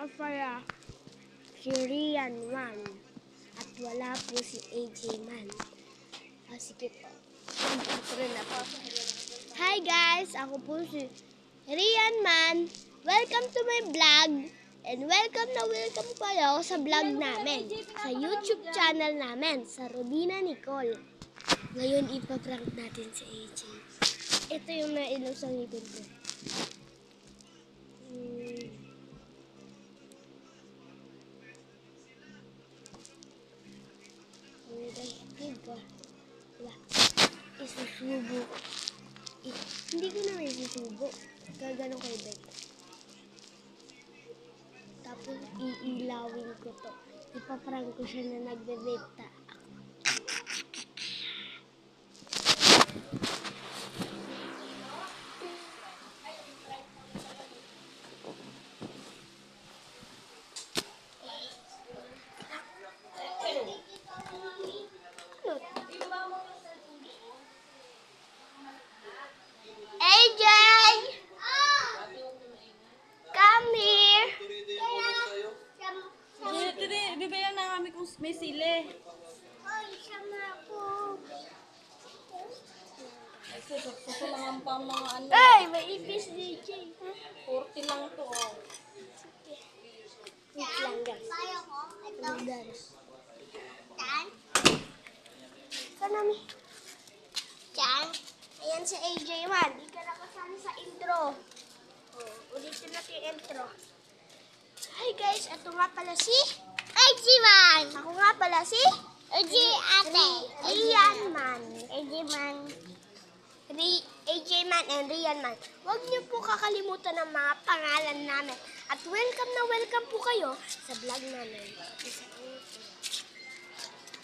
Ako pala si Rian Man. At wala po si AJ Man. Sige po. Hi guys! Ako po si Rian Man. Welcome to my vlog. And welcome kayo sa vlog namin. Sa YouTube channel namin. Sa Rodina Nicole. Ngayon ipaprank natin si AJ. Ito yung nailaw sa ngipin ko. Isusubo. Hindi ko na isusubo. Gagano kay Beth. Tapos iilawin ko to. Ipaprank ko siya na nagbebenta. AJ! Come here! Bibayan na kami kung may sili. Ay, sama ako. Ay, susok lang ang pang mga ano. Ay, may ipis DJ. 40 lang to. Oh. Wait lang guys. Ito guys. Kanami. Diyan. Ayan si AJ Man. Di ka nakasama sa intro. Oh, ulitin natin yung intro. Hi guys, ito nga pala si AJ Man. Ako nga pala si AJ Ate. Rian Man. AJ Man. AJ Man and Rian Man. Huwag niyo po kakalimutan ang mga pangalan namin. At welcome na welcome po kayo sa vlog namin.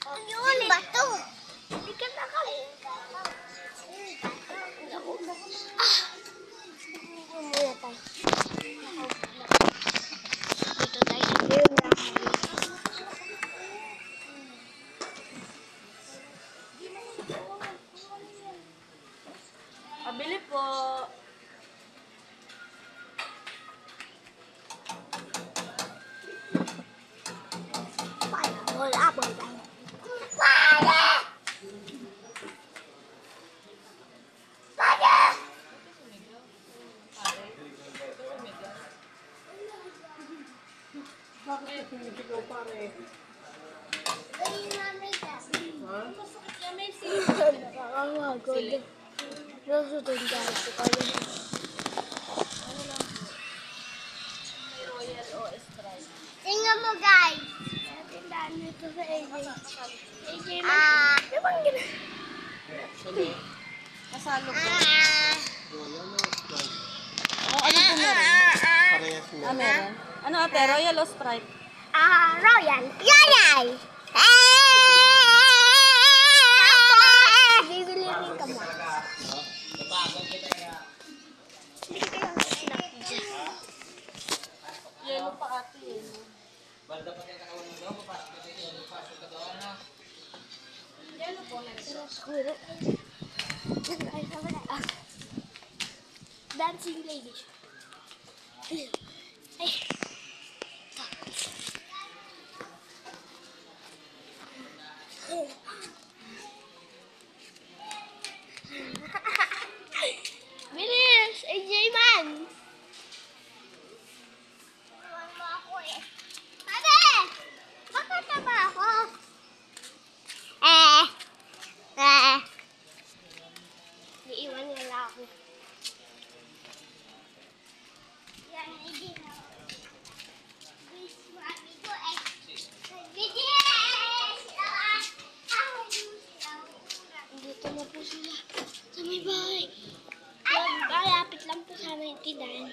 Ano yun? Bato. Hindi ka nakalimutan. Muna tayo. Dito tayo. Pabili po. Wala po. Bakit tumigil ko pare? Ha? May sili. Nakakawagod. Nasutun guys ko kayo. Ano lang? May royal o Sprite. Tingnan mo guys. Tindahan nito sa AJ. AJ man. Di ba ang Kasalo po. Oh, Ano po meron? parehas na. Meron. Ano ate? Royal o Sprite? Royal. Yayay! Bibili rin ka mo. Yellow pa ate. Yellow. Yellow po. Siguro. Dancing lady. Ay. Bilis! AJ Man! Iwan mo ako eh. Sabi! Bakit tama ako? Iiwan niya lang ako. Yan, AJ Man. Please, mami ko eh. Dito na po sila sa may bahay. Malapit lang po sa amin tindahan.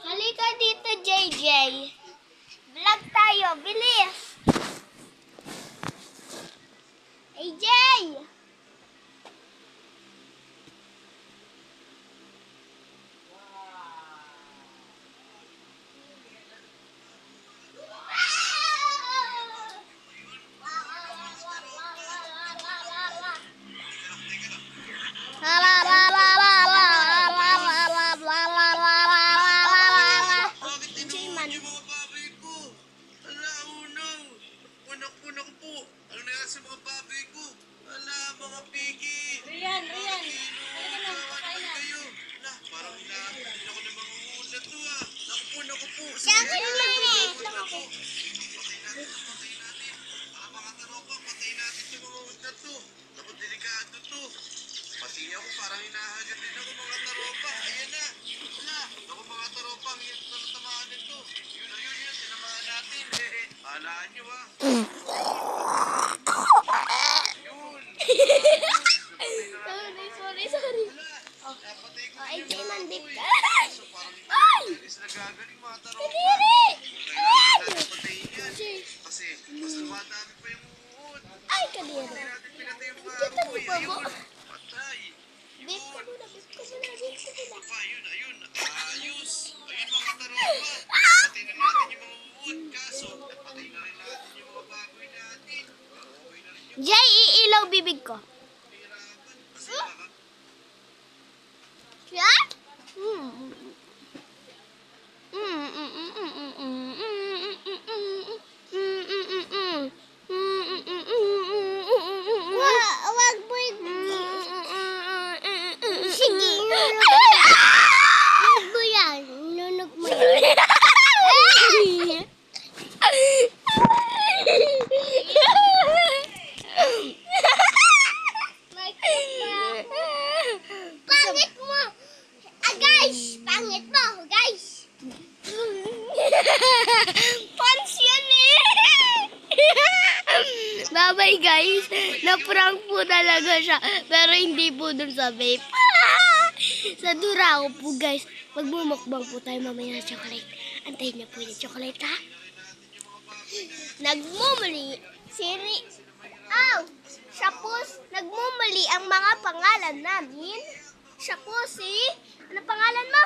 Halika dito, JJ. Vlog tayo, bilis. AJ! La la la la la la la la la la la la la. Bahalaan nyo ah. Yun. Sorry. Napatay ko Ay, Jay Man, dik ka. So parang Ay! is nagagaling mga tarong. Kadiri! Kailangan natin patayin yan. Jay. Kasi mas lumadami pa yung uod. Ay, kadiri. Hindi natin pinatay yung mga Kita mo apoy. ba mo? Ayun. Patay. Bip ko muna. Pa, ayun. Ayos. Ayun mga tarong pa. Patay na natin yung mga uod. Kaso, patay na rin natin yung mga baboy natin. Okay na rin yung Jay, iilaw bibig ko. pirapan. Kasi baka Siya? Wag mo sige. Nunog mo yan. Nunog mo yan. Pangit mo! Guys! Pangit mo, guys! Pans yan eh! Bye-bye guys! Na-prank po talaga siya. Pero hindi po dun sa vape. Sa Durao po guys. Magmumukbang po tayo mamaya ng chocolate. Antayin niyo po yung chocolate ha. Nagmumuli. Siya po, nagmumuli ang mga pangalan namin. Siya po si, ano pangalan mo?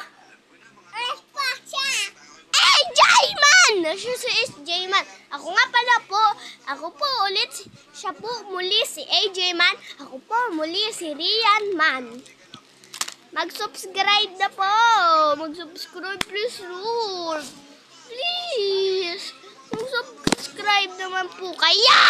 AJ Man! Siya si AJ Man. Ako nga pala po, ako po ulit, siya po muli si AJ Man. Ako po muli si Rian Man. Mag-subscribe na po. Mag-subscribe please, Lord. Please. Mag-subscribe naman po kaya.